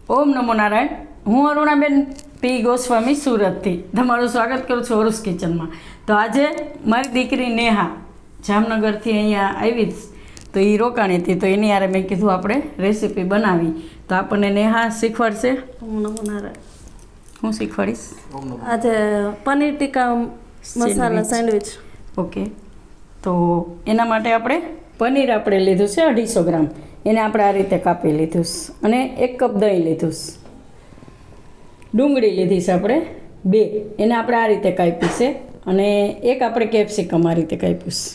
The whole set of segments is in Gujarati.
ઓમ નમો નારાયણ. હું અરુણાબેન પી ગોસ્વામી સુરતથી તમારું સ્વાગત કરું છું અરુસ કિચનમાં. તો આજે મારી દીકરી નેહા જામનગરથી અહીંયા આવી તો એ રોકાણી હતી, તો એની યારે મેં કીધું આપણે રેસીપી બનાવી. તો આપણને નેહા શીખવાડશે. ઓમ નમો નારાયણ. હું શીખવાડીશ આજે પનીર ટીકા મસાલા સેન્ડવિચ. ઓકે, તો એના માટે આપણે પનીર આપણે લીધું છે 250 ગ્રામ. એને આપણે આ રીતે કાપી લીધું અને 1 કપ દહીં લીધું. ડુંગળી લીધી છે આપણે 2, એને આપણે આ રીતે કાપી છે. અને એક આપણે કેપ્સિકમ આ રીતે કાપ્યું છે.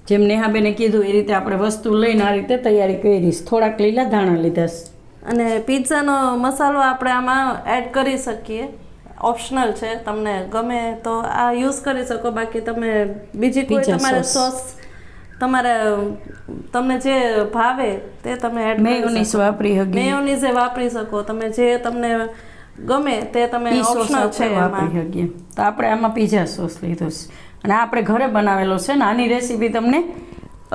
જેમ નેહાબેને કીધું એ રીતે આપણે વસ્તુ લઈને આ રીતે તૈયારી કરીશ. થોડાક લીલા ધાણા લીધા છે. અને પિઝાનો મસાલો આપણે આમાં એડ કરી શકીએ, ઓપ્શનલ છે, તમને ગમે તો આ યુઝ કરી શકો. બાકી તમે બીજી કોઈ તમારે સોસ તમને જે ભાવે તે તમે એડ મેયોનીઝ વાપરી હગી, મેયોનીઝ વાપરી શકો. તમે જે તમને ગમે તે તમે ઓપ્શનલ છે વાપરી હગીએ. તો આપણે આમાં પિઝા સોસ લીધો છે અને આપણે ઘરે બનાવેલો છે ને. આની રેસીપી તમને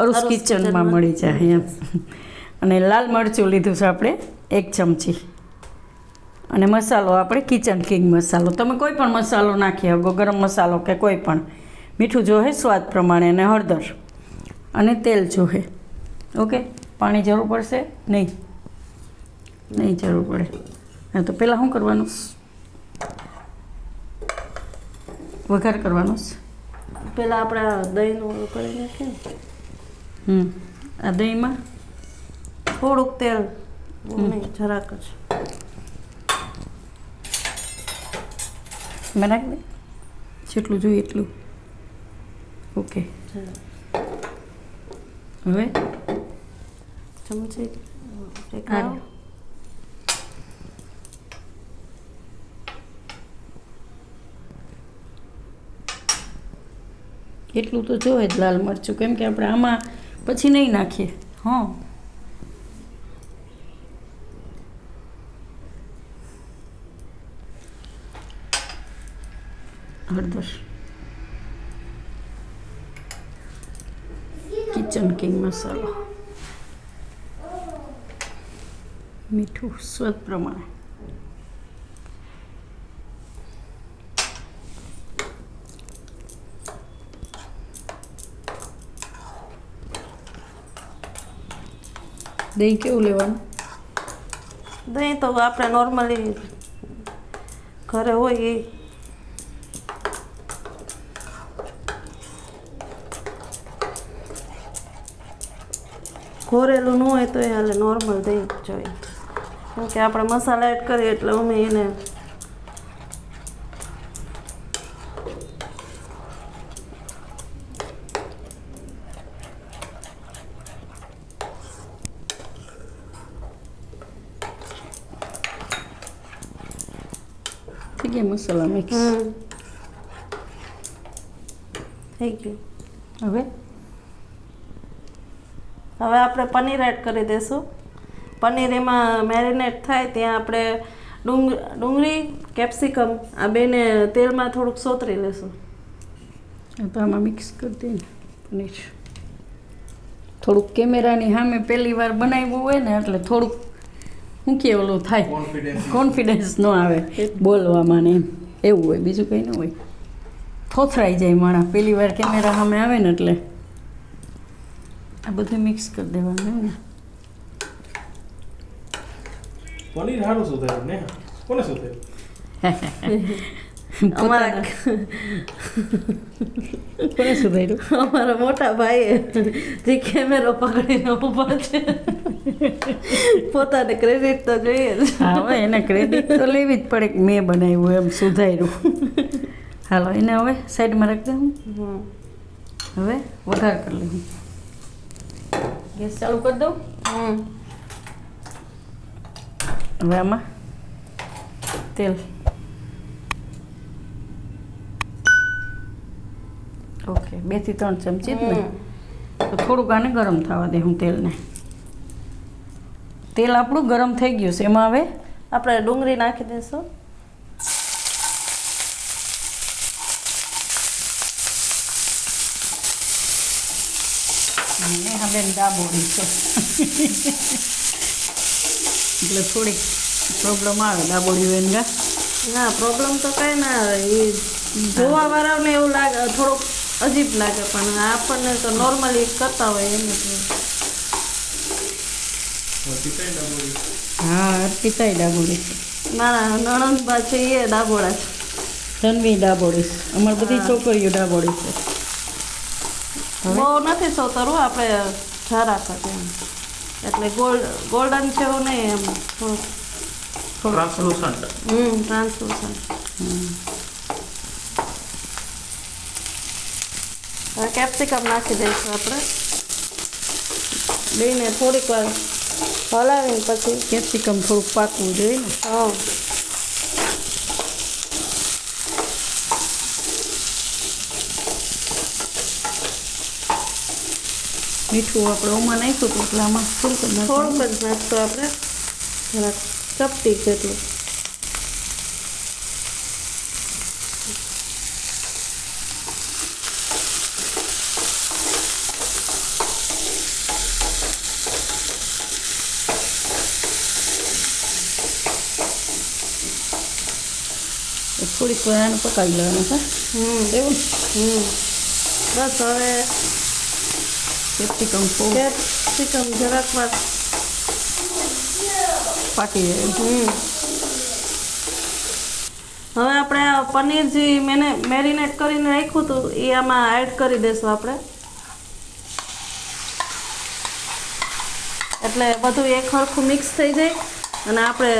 અરુસ કિચનમાં મળી જાય એમ. અને લાલ મરચું લીધું છે આપણે 1 ચમચી. અને મસાલો આપણે કિચન કિંગ મસાલો, તમે કોઈ પણ મસાલો નાખી શકો, ગરમ મસાલો કે કોઈ પણ. મીઠું જોહે સ્વાદ પ્રમાણે. અને હળદર અને તેલ જોહે. ઓકે, પાણી જરૂર પડશે નહીં જરૂર પડે. હા, તો પહેલાં શું કરવાનું? વઘાર કરવાનો છે. પહેલાં આપણે દહીંનું કરી નાખીએ. આ દહીંમાં થોડુંક તેલ, નહીં જરાક જ મેં નાખી દે જેટલું જોઈએ એટલું. ઓકે, હવે ચમચી એટલું તો જોવે જ લાલ મરચું, કેમ કે આપણે આમાં પછી નહીં નાખીએ. હા, હળદર, કિચન કિંગ મસાલો, મીઠું સ્વાદ પ્રમાણે, દહીં કેવું લેવાનું? દહીં તો આપણે નોર્મલી ઘરે હોય એ. ઘોરેલું ન હોય તો એ હાલે, નોર્મલ દહીં જોઈએ. કેમ કે આપણે મસાલા એડ કરીએ એટલે અમે એને થઈ ગયા મસાલા મિક્સ. થઈ ગયું. હવે આપણે પનીર એડ કરી દઈશું. પનીર એમાં મેરિનેટ થાય ત્યાં આપણે ડુંગળી કેપ્સિકમ આ બેને તેલમાં થોડુંક સોતરી લેશું. તો આમાં મિક્સ કરી દઈએ પનીર. થોડુંક કેમેરાની સામે પહેલી વાર બનાવ્યું હોય ને એટલે થોડુંક શું કે ઓલું થાય, કોન્ફિડન્સ ન આવે બોલવામાં ને એમ, એવું હોય. બીજું કંઈ ન હોય. થોથરાઈ જાય માણસ પહેલી વાર કેમેરા સામે આવે ને એટલે. આ બધું મિક્સ કરી દેવાનું ને. પનીર હારું સુધાર્યું ને? કોને સુધાર્યું? અમારા કોને સુધાર્યું? અમારા મોટા ભાઈએ જે કેમેરો પકડીને ઊભા છે. પોતાને ક્રેડિટ તો જોઈએ જ. હા, હવે એને ક્રેડિટ તો લેવી જ પડે કે મેં બનાવ્યું એમ, સુધાર્યું. હાલો, એને હવે સાઈડમાં રાખી દઉં. હવે વઘાર કરી લઉં. ગેસ ચાલુ કરી દઉં. હવે આમાં તેલ. ઓકે, 2 થી 3 ચમચી જ ને. તો થોડુંક આને ગરમ થવા દે હું તેલને. તેલ આપણું ગરમ થઈ ગયું છે. એમાં હવે આપણે ડુંગળી નાખી દઈશું. નેહાબેન ડાબોડી છે એટલે થોડીક પ્રોબ્લેમ આવે ડાબોડી હોય ને કા ના પ્રોબ્લેમ તો કઈ ના આવે એ જોવા વાળાને એવું લાગે થોડુંક અજીબ લાગે પણ આપણને તો નોર્મલી કરતા હોય એમ જ હોય. પિતાઈ ડાબોડી. હા અર્પિતાય ડાબોડી છે, મારા નણંદબા છે એ ડાબોડા છે. તન્વી ડાબોડી છે, અમારી બધી છોકરીઓ ડાબોડી છે. બહુ નથી સોતરવું આપણે ઝારા ખાતે એમ એટલે ગોલ્ડન છે એવું નહીં એમ થોડુંક ટ્રાન્સલુસન્ટ. ટ્રાન્સલુસન્ટ. હવે કેપ્સિકમ નાખી દઈશું આપણે બેને થોડીક વાર હલાવીને પછી કેપ્સિકમ થોડુંક પાકવું જોઈએ ને. હા મીઠું આપણે ઓમાં નાખ્યું હતું એટલે આમાં થોડુંક જ નાખવાનું. થોડુંક જ નાખશું આપણે જરાક ચપટી જેટલું. થોડીક વાર આને પકાવી લેવાનું છે એવું બસ હવે કેપ્સિકમ થોડું કેપ્સિકમ જરાક વાર પાકી જાય. હવે આપણે આ પનીર જે મેરિનેટ કરીને રાખ્યું હતું એ આમાં એડ કરી દઈશું આપણે એટલે બધું એક સરખું મિક્સ થઈ જાય અને આપણે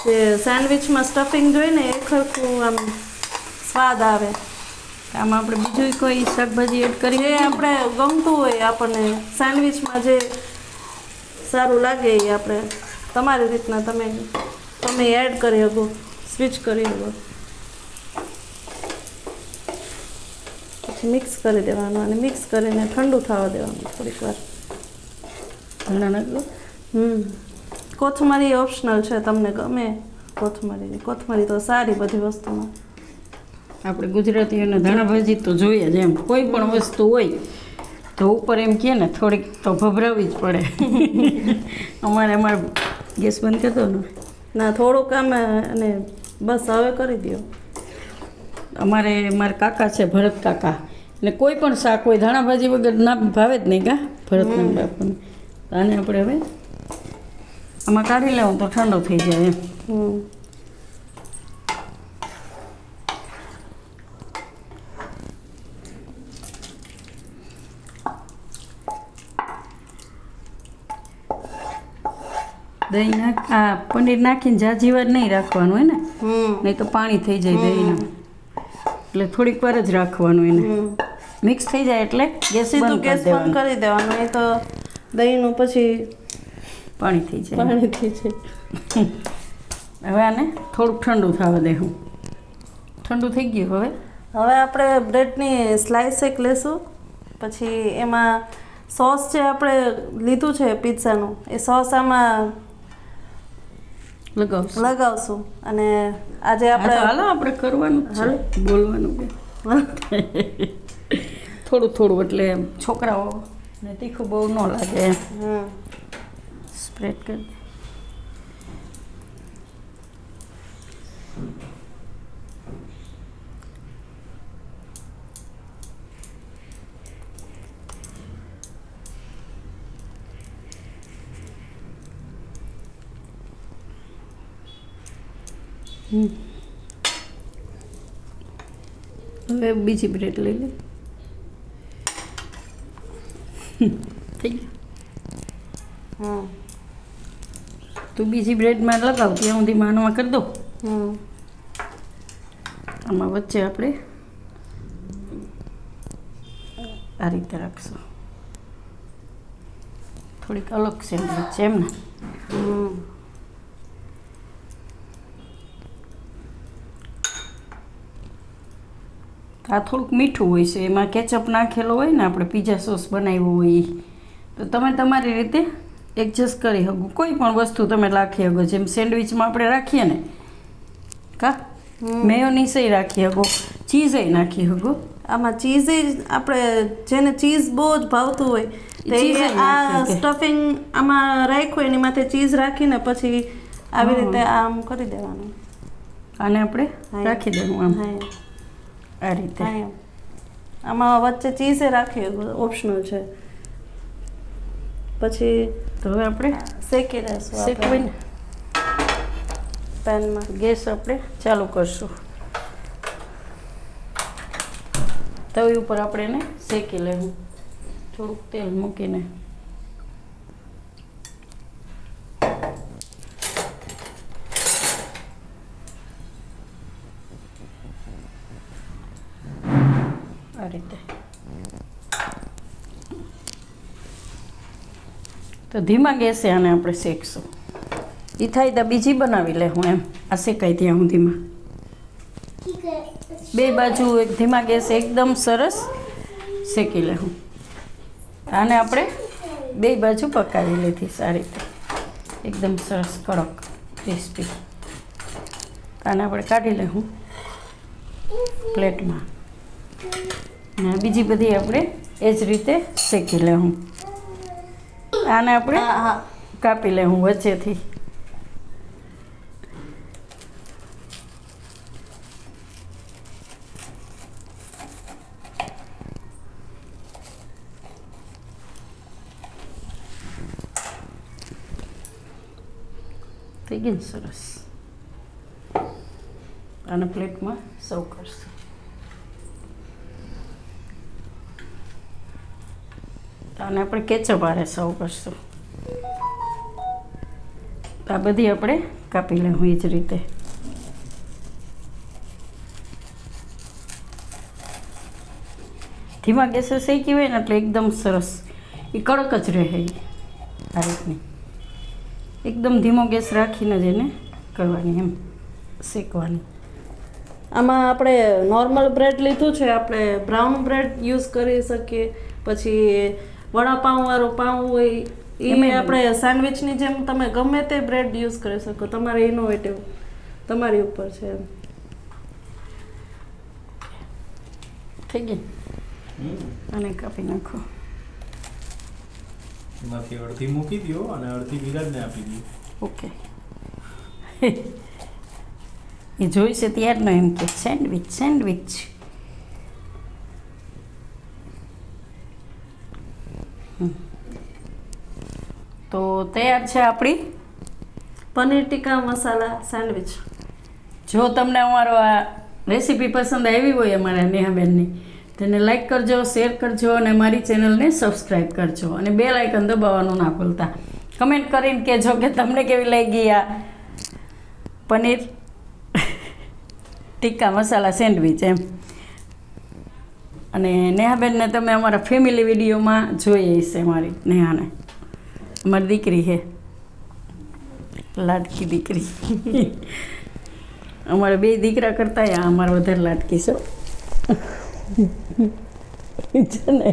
જે સેન્ડવિચમાં સ્ટફિંગ જોઈને એક સરખું આમ સ્વાદ આવે. આમાં આપણે બીજું કોઈ શાકભાજી એડ કરી જે આપણે ગમતું હોય આપણને સેન્ડવિચમાં જે સારું લાગે એ આપણે તમારી રીતના તમે એડ કરી શકો, સ્વિચ કરી શકો. પછી મિક્સ કરી દેવાનું અને મિક્સ કરીને ઠંડુ થવા દેવાનું થોડીક વાર. ધાણા નાખો. કોથમરી ઓપ્શનલ છે, તમને ગમે કોથમરી તો સારી બધી વસ્તુમાં. આપણે ગુજરાતીઓને ધાણા ભાજી તો જોઈએ જ એમ કોઈ પણ વસ્તુ હોય તો ઉપર એમ કહે ને થોડીક તો ભભરાવી જ પડે. અમારે ગેસ બંધ કરતો ને ના થોડુંક આમ અને બસ હવે કરી દો. મારા કાકા છે ભરત કાકા એટલે કોઈ પણ શાક હોય ધાણા ભાજી વગર ના ભાવે જ નહીં કા ભરતના બાપાને. આને આપણે હવે આમાં કાઢી લેવું તો ઠંડો થઈ જાય એમ. દહીં આ પનીર નાખીને જાજી વાર નહીં રાખવાનું હોય ને નહીં તો પાણી થઈ જાય દહીંનું એટલે થોડીક વાર જ રાખવાનું એને મિક્સ થઈ જાય એટલે ગેસ સીધું ગેસ બંધ કરી દેવાનું નહીં તો દહીંનું પછી પાણી થઈ જાય. હવે આને થોડુંક ઠંડુ થવા દેવું. ઠંડુ થઈ ગયું. હવે આપણે બ્રેડની સ્લાઇસ એક લેશું પછી એમાં સોસ જે આપણે લીધું છે પિઝાનું એ સોસ આમાં લગાવશું અને આજે આપણે હાલો આપણે કરવાનું હાલો બોલવાનું કે થોડું એટલે છોકરાઓ ને તીખું બહુ ન લાગે એમ સ્પ્રેડ કરી. હવે બીજી બ્રેડ લઈ લે. થઈ ગયું. તું બીજી બ્રેડમાં લગાવ ત્યાં સુધી માનવા કરી દો. આમાં વચ્ચે આપણે આ રીતે રાખશું થોડીક અલગ સેન્ડવિચ છે એમ ને. આ થોડુંક મીઠું હોય છે એમાં કેચઅપ નાખેલો હોય ને આપણે પીઝા સોસ બનાવ્યો હોય તો તમે તમારી રીતે એડજસ્ટ કરી શકો. કોઈ પણ વસ્તુ તમે રાખી શકો જેમ સેન્ડવિચમાં આપણે રાખીએ ને કા મેયોનીઝ રાખી શકો, ચીઝ નાખી શકો. આમાં ચીઝ આપણે જેને ચીઝ બહુ જ ભાવતું હોય તે આ સ્ટફિંગ આમાં રાખ્યું એની માથે ચીઝ રાખીને પછી આવી રીતે આમ કરી દેવાનું. આને આપણે હા. રાખી દેવું આમ હા આ રીતે. હા એમ. આમાં વચ્ચે ચીઝે રાખીએ, ઓપ્શનલ છે. પછી તો હવે આપણે શેકી લેશું શેકવી ને પેનમાં. ગેસ આપણે ચાલુ કરશું. તવી ઉપર આપણે એને શેકી લેવું થોડુંક તેલ મૂકીને. આ રીતે તો ધીમા ગેસે આને આપણે શેકશું. એ થાય તો બીજી બનાવી લે હું એમ. આ શેકાય ત્યાં હું ધીમા બે બાજુ એક ધીમા ગેસે એકદમ સરસ શેકી લે હું. આને આપણે બે બાજુ પકાવી લીધી સારી રીતે એકદમ સરસ કડક ક્રિસ્પી. આને આપણે કાઢી લે હું પ્લેટમાં. ને બીજી બધી આપણે એ જ રીતે શેકી લે હું. આને આપણે કાપી લે હું વચ્ચેથી. થઈ ગયું ને સરસ. આને પ્લેટમાં સર્વ કરશું. આને આપણે કેચઅપ હારે સર્વ કરશું. આ બધી આપણે કાપી લેવું એ જ રીતે. ધીમા ગેસે શેકી હોય ને એટલે એકદમ સરસ એ કડક જ રહે. આ રીતની એકદમ ધીમો ગેસ રાખીને જ એને કરવાની એમ શેકવાની. આમાં આપણે નોર્મલ બ્રેડ લીધું છે, આપણે બ્રાઉન બ્રેડ યુઝ કરી શકીએ. પછી વડાપાઉં વાળું પાઉં હોય એ આપણે સેન્ડવિચની જેમ તમે ગમે તે બ્રેડ યુઝ કરી શકો. તમારે ઇનોવેટિવ તમારી ઉપર છે એમ. થઈ ગઈ. અને કાપી નાખો. એમાંથી અડધી મૂકી દો અને અડધી વિરાજને આપી દો. ઓકે. એ જોઈશે ત્યારનો એમ કે સેન્ડવિચ સેન્ડવિચ. તો તૈયાર છે આપણી પનીર ટીકા મસાલા સેન્ડવિચ. જો તમને અમારો આ રેસીપી પસંદ આવી હોય અમારા નેહાબેનની તેને લાઈક કરજો, શેર કરજો અને મારી ચેનલને સબસ્ક્રાઈબ કરજો અને બેલ આઇકન દબાવવાનું ના ભૂલતા. કમેન્ટ કરીને કહેજો કે તમને કેવી લાગી આ પનીર ટીકા મસાલા સેન્ડવિચ એમ. અને નેહાબેનને તમે અમારા ફેમિલી વિડીયોમાં જોઈએ છે. મારી નેહાને અમારી દીકરી છે, લાડકી દીકરી. અમારે બે દીકરા કરતાં અમારે વધારે લાડકી છે. છે ને.